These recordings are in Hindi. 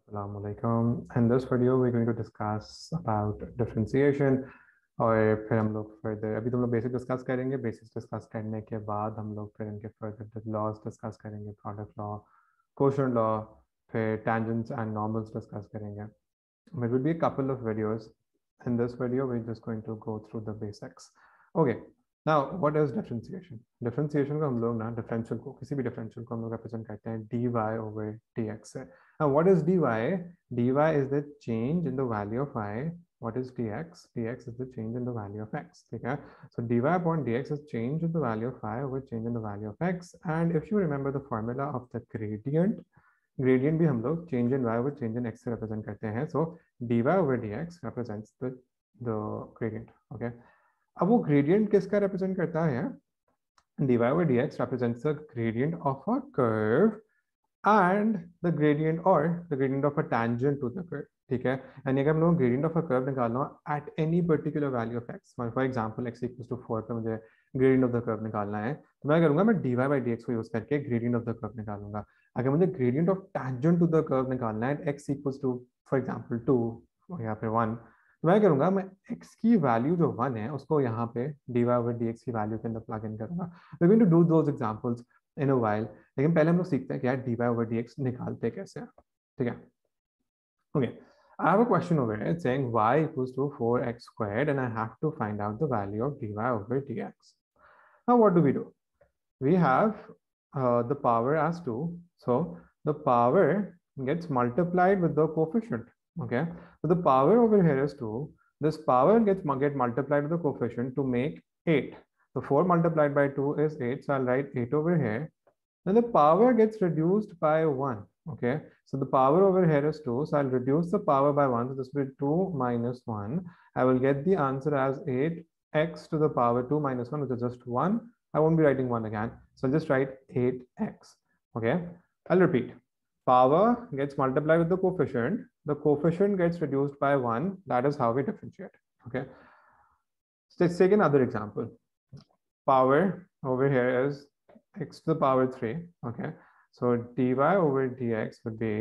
Assalamu alaikum. In this video, we're going to discuss about differentiation और फिर हम लोग फर्दर अभी तुम लोग बेसिक डिस्कस करेंगे। बेसिक्स डिस्कस करने के बाद हम लोग फिर इनके फर्दर लॉज डिस्कस करेंगे, प्रोडक्ट लॉ, कोशेंट लॉ, फिर tangents and normals डिस्कस करेंगे. There will be a couple of videos. In this video, we're just going to go through the basics. Okay. Now, what is differentiation? Differentiation को हम लोग ना differential को किसी भी differential को हम लोग represent करते हैं dy over dx से. Now, what is dy? dy is the change in the value of y. What is dx? dx is the change in the value of x. ठीक है? So dy upon dx is change in the value of y over change in the value of x. And if you remember the formula of the gradient, gradient भी हम लोग change in y over change in x से रिप्रेजेंट करते हैं. So d y over d x represents the gradient. Okay, अब वो ग्रेडियंट किसका रिप्रेजेंट करता है? D y over d x represents the gradient of a curve and the gradient of a tangent to the curve. ठीक है, यानी अगर हम लोग ग्रेडियंट ऑफ अ कर्व निकालना हो at any particular value of x, for example x equals to 4 पे मुझे ग्रेडियंट ऑफ द कर्व निकालना है, तो मैं करूंगा मैं d Y by D x को यूज करके ग्रेडियंट ऑफ द कर्व निकालूंगा. अगर मुझे gradient of tangent to the curve निकालना है x equals to for example 2 या फिर 1, तो मैं करूंगा मैं x की वैल्यू जो 1 है उसको यहाँ पे dy over dx की वैल्यू के अंदर प्लग इन करूंगा. We are going to do those examples in a while, लेकिन पहले हम लोग सीखते हैं कि यार dy over dx निकालते कैसे हैं. ठीक है, okay. I have a question over here saying y equals to 4x squared and I have to find out the value of dy over dx. Now what do? We have the power as 2, so the power gets multiplied with the coefficient. Okay, so the power over here is 2. This power get multiplied with the coefficient to make 8. So 4 multiplied by 2 is 8, so I'll write 8 over here. Then the power gets reduced by 1. Okay, so the power over here is 2, so I'll reduce the power by 1, so this will be 2 minus 1. I will get the answer as 8x to the power 2 minus 1, which is just 1. I won't be writing 1 again, so I'll just write 8x. Okay, I'll repeat. Power gets multiplied with the coefficient gets reduced by 1. That is how we differentiate. Okay, so let's take another example. Power over here is x to the power 3. Okay, so dy over dx would be,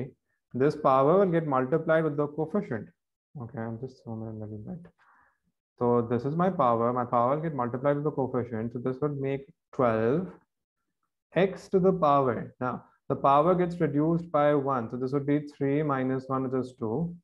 this power will get multiplied with the coefficient. Okay, I'm just zooming in a little bit. So this is my power will get multiplied with the coefficient, so this would make 12 x to the power. Now the power gets reduced by 1, so this would be 3 minus 1, which is 2.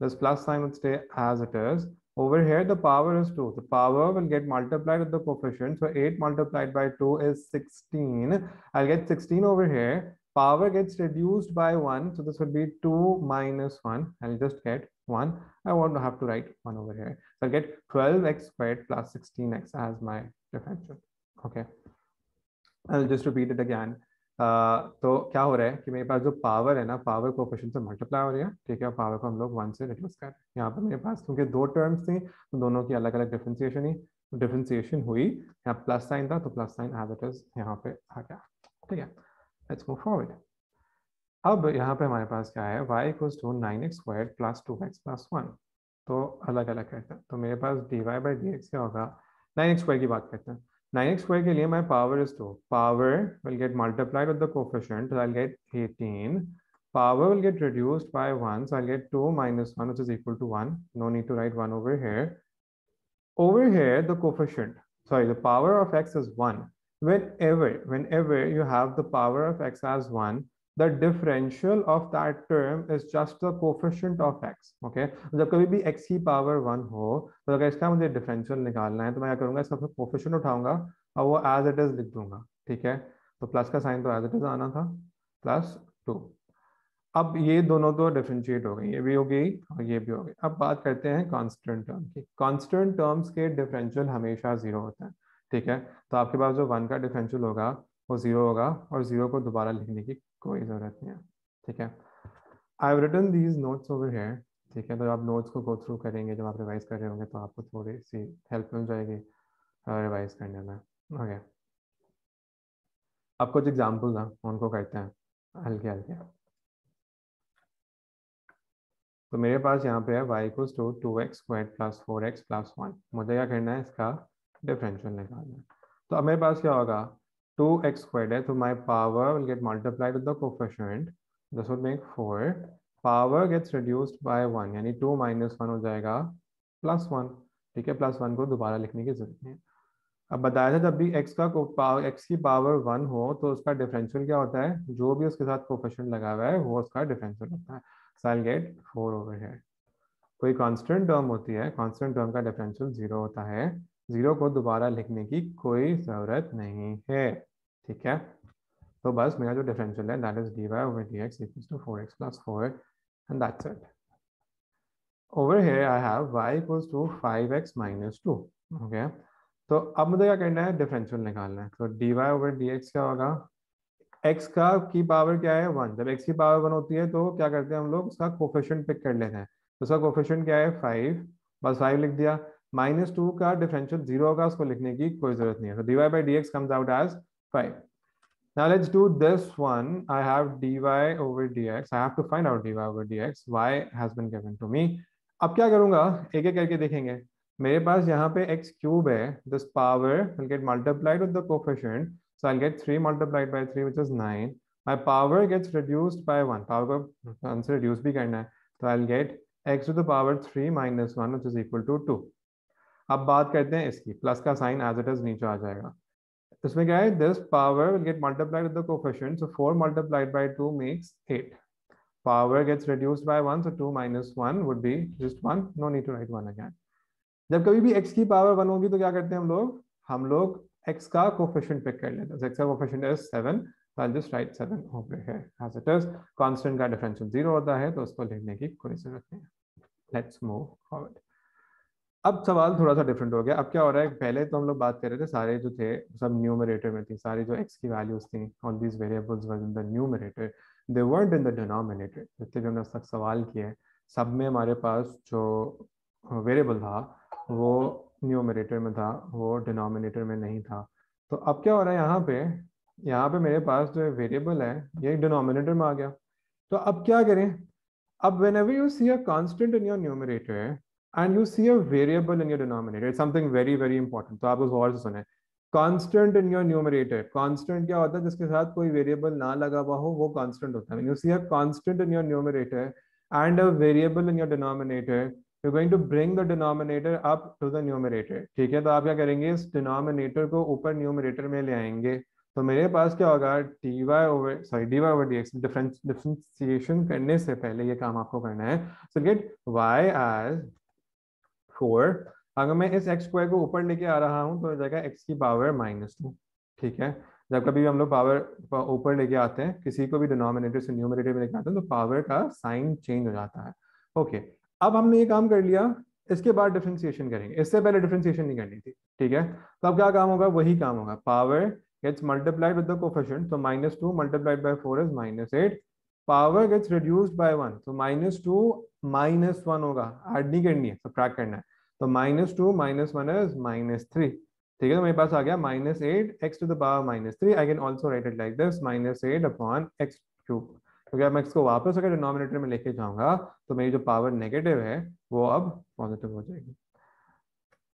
This plus sign would stay as it is. Over here the power is 2. The power will get multiplied with the coefficient, so 8 multiplied by 2 is 16. I'll get 16 over here. Power gets reduced by 1, so this would be 2 minus 1. I'll just get 1. I won't have to write 1 over here. So I'll get 12x squared plus 16x as my differential. Okay, I'll just repeat it again. तो क्या हो रहा है कि मेरे पास जो पावर है ना, पावर कोफिशिएंट से मल्टीप्लाई हो रही है. ठीक है, पावर को हम लोग 1 से रिड्यूस कर रहे हैं. यहाँ पर मेरे पास क्योंकि दो टर्म्स थी तो दोनों की अलग अलग डिफरेंशिएशन हुई. यहाँ प्लस साइन था तो plus sign as it is यहाँ पे आ गया. ठीक है, लेट्स मूव फॉरवर्ड. अब यहाँ पे हमारे पास क्या है, y equals to 9x squared plus 2x plus 1. तो अलग अलग करते हैं. तो मेरे पास dy बाई डी एक्स क्या होगा, 9x स्क्वायर की बात करते हैं. 9x square के लिए my power is 2. Power will get multiplied with the coefficient, so I'll get 18. Power will get reduced by 1, so I'll get 2 minus 1, which is equal to 1. No need to write 1 over here. Over here, the coefficient, sorry, the power of x is 1. Whenever you have the power of x as 1, the differential of that term is just the coefficient of x. Okay, जब कभी भी x की पावर 1 हो तो अगर इसका मुझे डिफरेंशियल निकालना है तो मैं क्या करूंगा, इसका कोफिशिएंट उठाऊंगा और वो एज इट इज लिख दूंगा. ठीक है, तो प्लस का साइन तो एज इट इज आना था, प्लस 2. अब ये दोनों तो डिफरेंशिएट हो गई, ये भी हो गई और ये भी हो गई. अब बात करते हैं कांस्टेंट टर्म की. कांस्टेंट टर्म्स के डिफरेंशियल हमेशा 0 होता है. ठीक है, तो आपके पास जो 1 का डिफरेंशियल होगा वो 0 होगा और 0 को दोबारा लिखने की कोई ज़रूरत नहीं है. ठीक है, I have written these notes over here. ठीक है, तो आप नोट्स को गो थ्रू करेंगे जब आप रिवाइज कर रहे होंगे तो आपको थोड़ी सी हेल्प मिल जाएगी रिवाइज करने में. ओके, अब कुछ एग्जाम्पल्स हैं उनको करते हैं हल्के हल्के. तो मेरे पास यहाँ पे है y equals to 2x square plus 4x plus 1. मुझे क्या करना है, इसका डिफरेंशियल निकालना है. तो अब मेरे पास क्या होगा, 2x स्क्वायर है तो my power will get multiplied with the coefficient, this would make 4. Power gets reduced by 1, यानी 2 माइनस 1 हो जाएगा +1। ठीक है, +1 को दोबारा लिखने की जरूरत नहीं है। अब बताया था जब भी x की पावर 1 हो तो उसका डिफरेंशियल क्या होता है, जो भी उसके साथ कोफिशिएंट लगा हुआ है वो उसका डिफरेंशियल होता है। सो आई गेट 4 ओवर हियर। कोई कांस्टेंट टर्म होती है, कांस्टेंट टर्म का डिफरेंशियल 0 होता है, 0 को दोबारा लिखने की कोई ज़रूरत नहीं है। ठीक है, तो बस मेरा जो डिफरेंशियल है that is dy/dx equals to 4x + 4 and that's it. Over here I have y equals to 5x - 2। Okay, तो अब मुझे क्या करना है, डिफरेंशियल निकालना है। तो dy/dx क्या होगा, x का की पावर क्या है 1, जब x की पावर 1 होती है तो क्या करते हैं हम लोग, उसका कोफिशिएंट पिक कर लेते हैं। तो उसका कोफिशिएंट क्या है 5, बस 5 लिख दिया। -2 का डिफरेंशियल 0 होगा, उसको लिखने की कोई जरूरत नहीं है। तो dy/dx comes out as 5। Now let's do this one. I have dy/dx. I have to find out dy/dx. Y has been given to me. अब क्या करूंगा, एक एक करके देखेंगे। मेरे पास यहाँ पे x क्यूब है, this power will get multiplied with the coefficient. So I'll get 3 multiplied by 3, which is 9. My power gets reduced by 1. Power को हमसे reduce भी करना है, तो I'll get x to the power 3 - 1, which is equal to 2. अब बात करते हैं इसकी, प्लस का साइन एज इट इज नीचे आ जाएगा। इसमें क्या है, this power will get multiplied with the coefficient, so 4 multiplied by 2 makes 8। Power gets reduced by 1, so 2 - 1 would be just 1, no need to write 1 again. जब कभी भी x की पावर 1 होगी तो क्या करते हैं हम लोग x का कोफिशिएंट पिक कर लेते हैं। x का कोफिशिएंट इज 7, तो I just write 7 over here as it is. Constant का डिफरेंशियल 0 होता है तो उसको लिखने की कोई जरूरत नहीं है। Let's move forward. अब सवाल थोड़ा सा डिफरेंट हो गया। अब क्या हो रहा है, पहले तो हम लोग बात कर रहे थे सारे जो थे सब न्यूमरेटर में थी, सारी जो x की वैल्यूज थी, all these variables were in the numerator, they weren't in the denominator. जितने भी हमने अब तक सवाल किए सब में हमारे पास जो वेरिएबल था वो न्यूमरेटर में था, वो डिनोमिनेटर में नहीं था। तो अब क्या हो रहा है, यहाँ पे मेरे पास जो वेरिएबल है ये डिनोमिनेटर में आ गया। तो अब क्या करें, अब whenever you see a constant in your numerator and you see a variable in your denominator, it's something very very important, तो आप उस गौर से सुने। constant in your numerator, constant क्या होता है, जिसके साथ कोई variable ना लगा हुआ हो वो constant होता है। when you see a constant in your numerator and a variable in your denominator, you're going to bring the denominator up to the numerator। ठीक है, तो आप क्या करेंगे, इस denominator को ऊपर numerator में ले आएंगे। तो मेरे पास क्या होगा, dy/dx, डिफरेंशिएशन करने से पहले ये काम आपको करना है। So get y as 4। अगर मैं इस x स्क्वायर को ऊपर लेके आ रहा हूँ तो हो जाएगा x की पावर -2। ठीक है, जब कभी भी हम लोग पावर ऊपर लेके आते हैं, किसी को भी डिनोमिनेटर से न्यूमरेटर में लेके आते हैं, तो पावर का साइन चेंज हो जाता है। ओके, अब हमने ये काम कर लिया, इसके बाद डिफरेंशिएशन करेंगे, इससे पहले डिफरेंशिएशन नहीं करनी थी। ठीक है, तो अब क्या काम होगा, वही काम होगा, power gets multiplied with the coefficient, so -2 multiplied by 4 is -8. Power gets reduced by 1, so -2 -1 होगा, ऐड नहीं करनी है, सबट्रैक्ट करना है। तो -2 - 1 is -3। ठीक है, तो मेरे पास आ गया -8 x to the power -3। I can also right it like this, -8 upon x cube. क्योंकि अब मैं इसको वापस अगर डिनोमिनेटर में लेके जाऊंगा तो मेरी जो पावर नेगेटिव है वो अब पॉजिटिव हो जाएगी।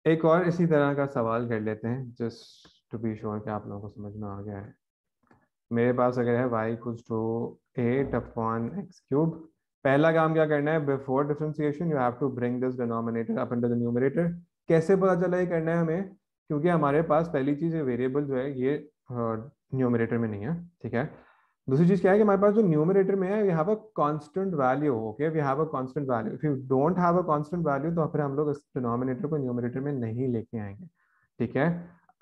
एक और इसी तरह का सवाल कर लेते हैं, जस्ट टू बी श्योर कि आप लोगों को समझ में आ गया है। मेरे पास अगर है y equals to 8 upon x cube. पहला काम क्या करना है, before differentiation you have to bring this denominator up into the numerator. कैसे पता चला ये करना है हमें, क्योंकि हमारे पास पहली चीज़, ये वेरिएबल जो है ये न्यूमरेटर में नहीं है। ठीक है, दूसरी चीज क्या है कि हमारे पास जो न्यूमरेटर में है we have a constant value. Okay, we have a constant value. If you don't have a constant value तो फिर हम लोग इस डिनोमिनेटर को न्यूमरेटर में नहीं लेके आएंगे। ठीक है,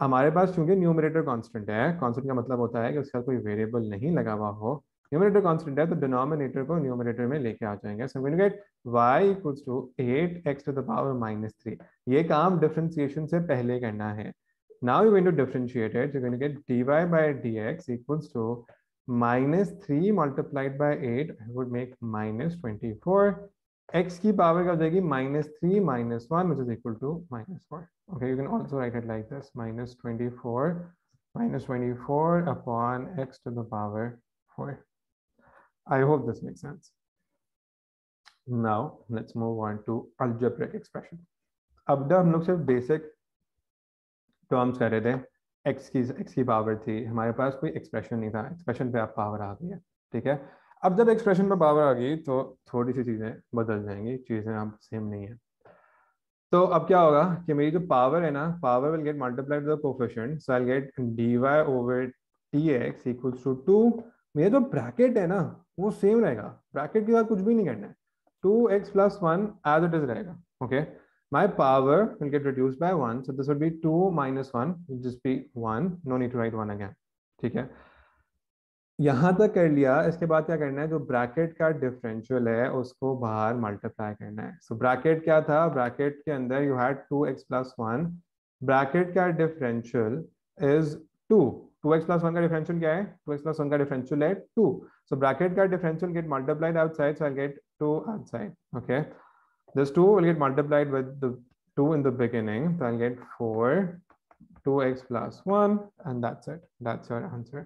हमारे पास चूंकि न्यूमरेटर कांस्टेंट है, कांस्टेंट का मतलब होता है कि उसका कोई वेरिएबल नहीं लगा हुआ हो, न्यूमरेटर कांस्टेंट है, तो डिनोमिनेटर को न्यूमरेटर में लेके आ जाएंगे। So we get y equals to 8x to the power -3। ये काम डिफरेंशिएशन से पहले करना है। Now you going to differentiate it, you going to get dy/dx equals to -3 multiplied by 8 would make -24। x की पावर क्या हो जाएगी, -3 - 1, which is equal to -4। Okay, you can also write it like this, -24 upon x to the power 4। I hope this makes sense. Now let's move on to algebraic expression। अब तक हम लोग सिर्फ बेसिक टर्म्स कर रहे थे। x की पावर थी, हमारे पास कोई एक्सप्रेशन नहीं था, एक्सप्रेशन पे आप पावर आ गई है। ठीक है, अब जब एक्सप्रेशन में पावर आ गई तो थोड़ी सी चीज़ें बदल जाएंगी, चीज़ें अब सेम नहीं है। तो अब क्या होगा कि मेरी जो पावर है ना, power will get multiplied the coefficient, so I get dy over t x equals to 2। मेरा जो ब्रैकेट है ना वो सेम रहेगा, ब्रैकेट के बाद कुछ भी नहीं करना है, 2x plus 1 as it is रहेगा। Okay, my power will get reduced by 1, so this would be 2 minus 1 will just be 1, no need to write 1 again। ठीक है, यहां तक कर लिया। इसके बाद क्या करना है, जो ब्रैकेट का डिफरेंशियल है उसको बाहर मल्टीप्लाई करना है। सो ब्रैकेट क्या था, ब्रैकेट के अंदर you had 2x plus 1, bracket का डिफरेंशियल इज 2। 2x प्लस 1 का डिफरेंशियल क्या है, 2x प्लस 1 का डिफरेंशियल है 2। सो ब्रैकेट का differential get multiplied outside, so I get 2 outside. Okay, this 2 will get multiplied with the 2 in the beginning, so I'll get 4 2x plus 1, and that's it, that's your answer।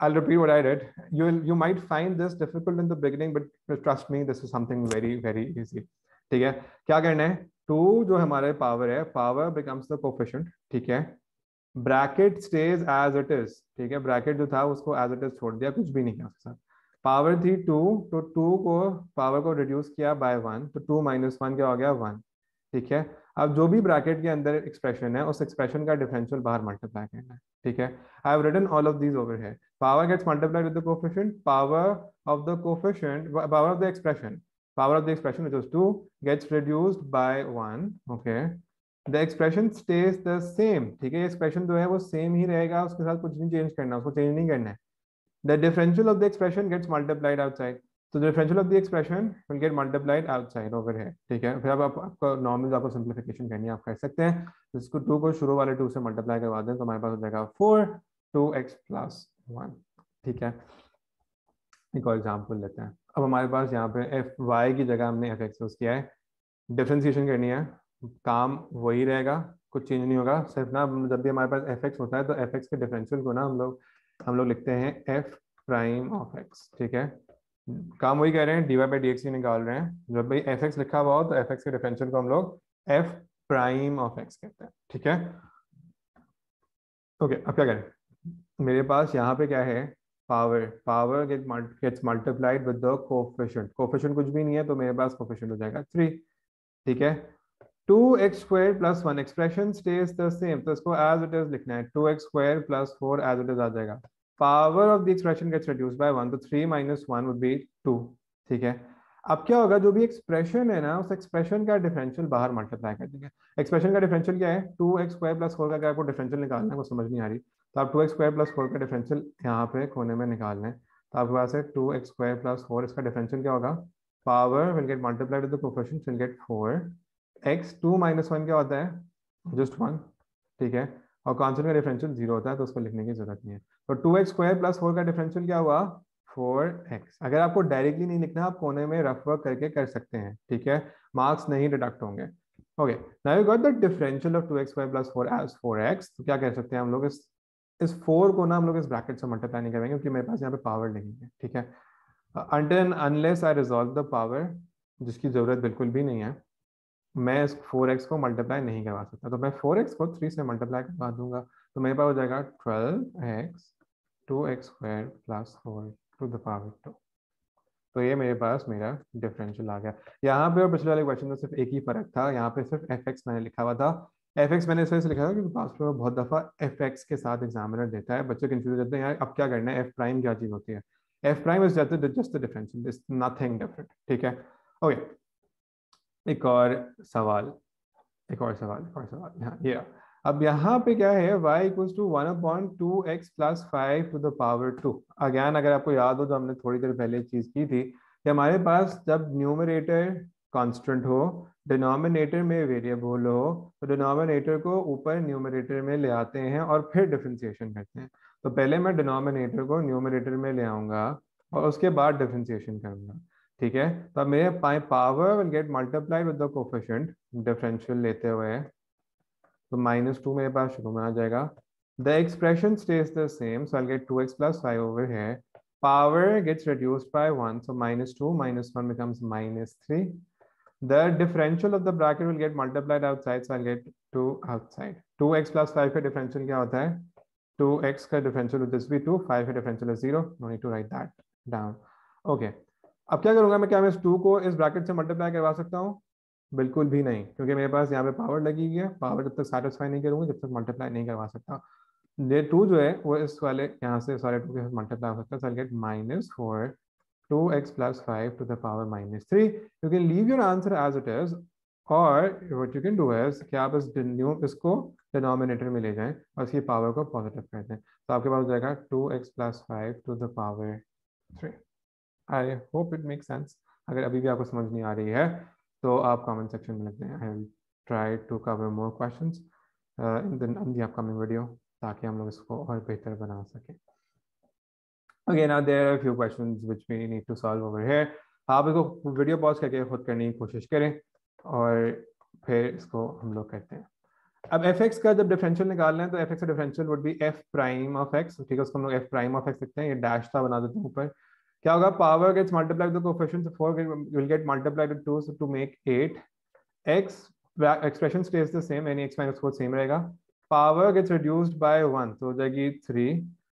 I'll repeat what I did. You might find this difficult in the beginning, but trust me, this is something very very easy। ठीक है, क्या करना है, 2 जो हमारे पावर है, पावर becomes the coefficient। ठीक है, bracket stays as it is. ठीक है, ब्रैकेट जो था उसको एज इट इज छोड़ दिया, कुछ भी नहीं किया उसके साथ। पावर थी 2, तो 2 को पावर को रिड्यूस किया बाय 1, तो 2 माइनस 1 क्या हो गया 1। ठीक है, अब जो भी ब्रैकेट के अंदर एक्सप्रेशन है उस एक्सप्रेशन का डिफरेंशियल बाहर मल्टीप्लाई करना है। ठीक है, I have written all of these over है। Power gets multiplied with the coefficient, power of the coefficient, power of the expression, power of the expression which was 2 gets reduced by 1। Okay, the expression stays the same. ठीक है, एक्सप्रेशन जो है वो सेम ही रहेगा, उसके साथ कुछ नहीं चेंज करना, उसको चेंज नहीं करना है। The differential of the expression gets multiplied outside, तो the differential of the expression will get multiplied outside over है। ठीक है, फिर अब आपको नॉर्मल आपको सिंप्लीफिकेशन करनी है, आप कर सकते हैं। इसको 2 को शुरू वाले 2 से मल्टीप्लाई करवा दें तो हमारे पास हो जाएगा 4 2x प्लस 1। ठीक है, एक और एग्जाम्पल लेते हैं। अब हमारे पास यहाँ पे एफ वाई की जगह हमने एफ एक्स यूज किया है, डिफ्रेंसिएशन करनी है, काम वही रहेगा, कुछ चेंज नहीं होगा। सिर्फ ना जब भी हमारे पास एफ एक्स होता है तो एफ एक्स के डिफरेंशियल को ना हम लोग लिखते हैं एफ प्राइम ऑफ एक्स। ठीक है, काम वही कर रहे हैं, D Y by D X ही निकाल रहे हैं। जब भाई एफ एक्स लिखा हुआ हो तो एफ एक्स के डिफरेंशियल को हम लोग एफ प्राइम ऑफ एक्स कहते हैं। ठीक है, ओके, अब क्या करें, मेरे पास यहाँ पे क्या है, power, power gets multiplied with the coefficient, coefficient कुछ भी नहीं है तो मेरे पास कोफिशिएंट हो जाएगा 3। ठीक है, 2x square plus 1, expression stays the same, तो इसको एज इट इज लिखना है, 2x square plus 4 as it is आ जाएगा। Power of the expression gets reduced by 1, तो 3 माइनस 1 वुड बी 2। ठीक है, अब क्या होगा, जो भी एक्सप्रेशन है ना उस एक्सप्रेशन का डिफरेंशियल बाहर मल्टीप्लाई कर देंगे। एक्सप्रेशन का डिफरेंशियल क्या है, 2x स्क्वायर प्लस 4 का, क्या आपको डिफरेंशियल निकालना है, वो समझ नहीं आ रही, तो आप 2x स्क्वायर प्लस 4 का डिफरेंशियल यहाँ पे कोने में निकाल लें, तो आपके पास है 2x स्क्वायर प्लस 4, इसका डिफरेंशियल क्या होगा, power will get multiplied with the coefficient will get 4 x, 2 minus 1 क्या होता है, जस्ट 1। ठीक है, और कॉन्स्टेंट का डिफरेंशियल 0 होता है तो उसको लिखने की जरूरत नहीं है। तो 2x स्क्वायर प्लस 4 का डिफरेंशियल क्या हुआ, 4x। अगर आपको डायरेक्टली नहीं लिखना, आप कोने में रफ वर्क करके कर सकते हैं। ठीक है, मार्क्स नहीं डिडक्ट होंगे। Okay, now you got the differential of 2x square plus 4 as 4x, तो क्या कह सकते हैं हम लोग, इस 4 को ना हम लोग इस ब्रैकेट से मल्टीप्लाई नहीं करेंगे क्योंकि मेरे पास यहाँ पे पावर नहीं है। ठीक है, until unless I resolve the power, जिसकी जरूरत बिल्कुल भी नहीं है, मैं इस 4x को मल्टीप्लाई नहीं करवा सकता, तो मैं 4x को 3 से मल्टीप्लाई करवा दूंगा, तो मेरे पास हो जाएगा 12x 2x square plus 4 to the power 2। तो ये मेरे पास मेरा डिफरेंशियल आ गया। यहाँ पे और पिछले वाले क्वेश्चन में सिर्फ एक ही फर्क था, यहाँ पे सिर्फ एफ एक्स मैंने लिखा हुआ था। एफ एक्स मैंने इस वजह से लिखा था क्योंकि पास में बहुत दफा एफ एक्स के साथ एग्जामिनर देता है, बच्चे कंफ्यूज हो जाते हैं यार अब क्या करना है, एफ प्राइम क्या चीज होती है। F prime is just the differential, is nothing different. ठीक है, ओके, एक और सवाल, हाँ ये अब यहाँ पे क्या है, y equals to 1/2x plus 5 to the power 2। Again अगर आपको याद हो तो हमने थोड़ी देर पहले चीज की थी कि हमारे पास जब न्यूमरेटर कांस्टेंट हो, डिनोमिनेटर में वेरिएबल हो, तो डिनोमिनेटर को ऊपर न्यूमरेटर में ले आते हैं और फिर डिफरेंशिएशन करते हैं। तो पहले मैं डिनोमिनेटर को न्यूमरेटर में ले आऊंगा और उसके बाद डिफरेंशिएशन करूंगा। ठीक है, तो अब मेरे power will get multiplied with the coefficient differential लेते हुए, तो -2 मेरे पास शुरू में आ जाएगा। The expression stays the same, so I get 2x plus 5 over here, power gets reduced by 1, so -2 minus 1 becomes -3। the differential of the bracket will get multiplied outside, so I'll get 2 outside। 2x plus 5 का differential क्या होता है, 2x का differential will just be 2, 5 का differential is 0, no need to write that down। Okay, अब क्या करूंगा मैं, क्या मैं इस 2 को इस ब्रैकेट से मल्टीप्लाई करवा सकता हूँ? बिल्कुल भी नहीं, क्योंकि मेरे पास यहाँ पे पावर लगी हुई है। पावर जब तक सेटिस्फाई नहीं करूंगा जब तक मल्टीप्लाई नहीं करवा सकता। ये 2 जो है वो इस वाले यहाँ से इस वाले 2 के साथ मल्टीप्लाई हो सकता है। सो I gate -4 2x + 5 to the power -3. You can leave your answer as it is, और what you can do is कि आप इसको डिनोमिनेटर में ले जाएं और इसकी पावर को पॉजिटिव कर दें, तो आपके पास हो जाएगा 2x + 5 to the power 3. I hope it make sense. अगर अभी भी आपको समझ नहीं आ रही है तो आप कमेंट सेक्शन में लिख दें। I will try to cover more questions in the upcoming video, ताकि हम लोग इसको और बेहतर बना सकें। Okay, now there are a few questions which we need to solve over here. आप इसको वीडियो पॉज करके खुद करने की कोशिश करें और फिर इसको हम लोग करते हैं। अब fx का जब डिफरेंशियल निकालना है तो fx का differential would be f prime of x, ठीक है, उसको हम लोग f प्राइम ऑफ x लिखते हैं। ये डैश था बना देते हैं ऊपर। क्या होगा, power gets multiplied with the coefficient, 4 will get multiplied with 2 to make 8. x expression stays the same, यानी x - 4 सेम रहेगा। पावर गेट्स रिड्यूस्ड बाय 1 तो हो जाएगी 3।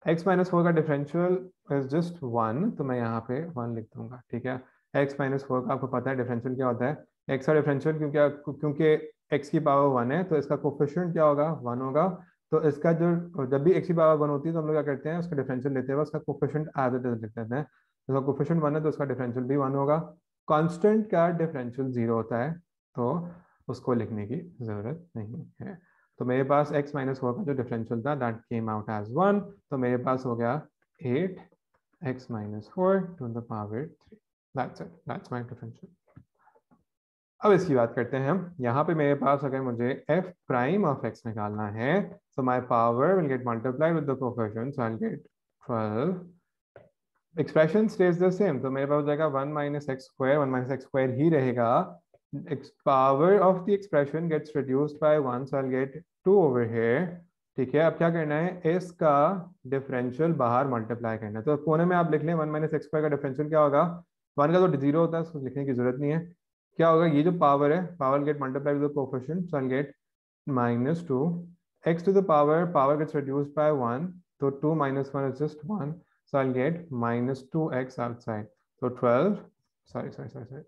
x - 4 का डिफरेंशियल इज जस्ट 1, तो मैं यहाँ पे 1 लिख दूंगा, ठीक है। x - 4 का आपको पता है डिफरेंशियल क्या होता है। x का डिफरेंशियल क्योंकि x की पावर 1 है तो इसका कोफिशिएंट क्या होगा, 1 होगा। तो इसका जो जब भी x की पावर 1 होती है तो हम लोग क्या करते हैं, उसका डिफरेंशियल लेते हुए उसका कोफिशिएंट एज इट इज लिख देते हैं। उसका कोफिशिएंट 1 है तो उसका डिफरेंशियल भी 1 होगा। कांस्टेंट का डिफरेंशियल 0 होता है तो उसको लिखने की जरूरत नहीं है। तो मेरे पास x - 4 का जो डिफरेंशियल था दैट केम आउट एज 1, तो मेरे पास हो गया 8x - 4 to the power 3. That's it, that's my differential. अब इसकी बात करते हैं हम। यहाँ पे मेरे पास अगर मुझे f प्राइम ऑफ x निकालना है so my power will get multiplied with the coefficient, so I'll get 12. Expression stays the same, तो मेरे पास हो जाएगा 1 - x², 1 - x² ही रहेगा। Power of the expression gets reduced by 1, so I'll get 2 over here, ठीक है। अब क्या करना है, इसका डिफरेंशियल बाहर मल्टीप्लाई करना है, तो कोने में आप लिख लें 1 - x² का डिफरेंशियल क्या होगा, 1 का तो 0 होता है, उसको लिखने की जरूरत नहीं है। क्या होगा, ये जो पावर है, power get multiply with the coefficient, so I'll get -2 x to the power gets reduced by 1, so 2 - 1 is just 1, so I'll get -2x outside, so 12, sorry,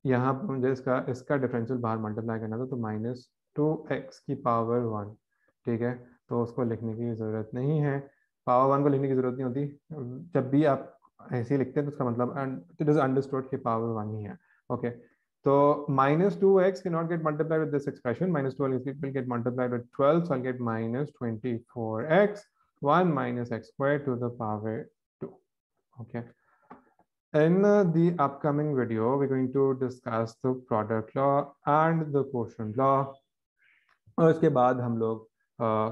यहाँ पर मुझे इसका डिफरेंशियल बाहर मल्टीप्लाई करना था, तो -2x की पावर 1, ठीक है। तो उसको लिखने की ज़रूरत नहीं है, पावर 1 को लिखने की ज़रूरत नहीं होती। जब भी आप ऐसे ही लिखते हैं तो उसका मतलब इट इज़ अंडरस्टूड कि पावर 1 ही है, ओके। तो -2x cannot get multiplied with this expression, -12 will get multiplied with 12, so I'll get -24x, 1 - x² to the power 2, okay. In the upcoming video, we're going to discuss the product law and the quotient law. और इसके बाद हम लोग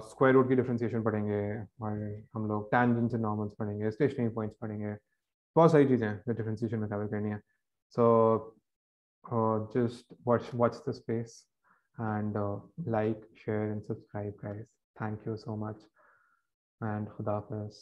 स्क्वायर रूट की डिफरेंशिएशन पढ़ेंगे, और हम लोग टैंजेंट्स एंड नॉर्मल्स पढ़ेंगे, स्टेशनरी पॉइंट्स पढ़ेंगे, बहुत सारी चीज़ें हैं जो डिफरेंशिएशन में कवर करनी है। सो just watch the space and like, share and subscribe, guys. Thank you so much and Khuda Hafiz.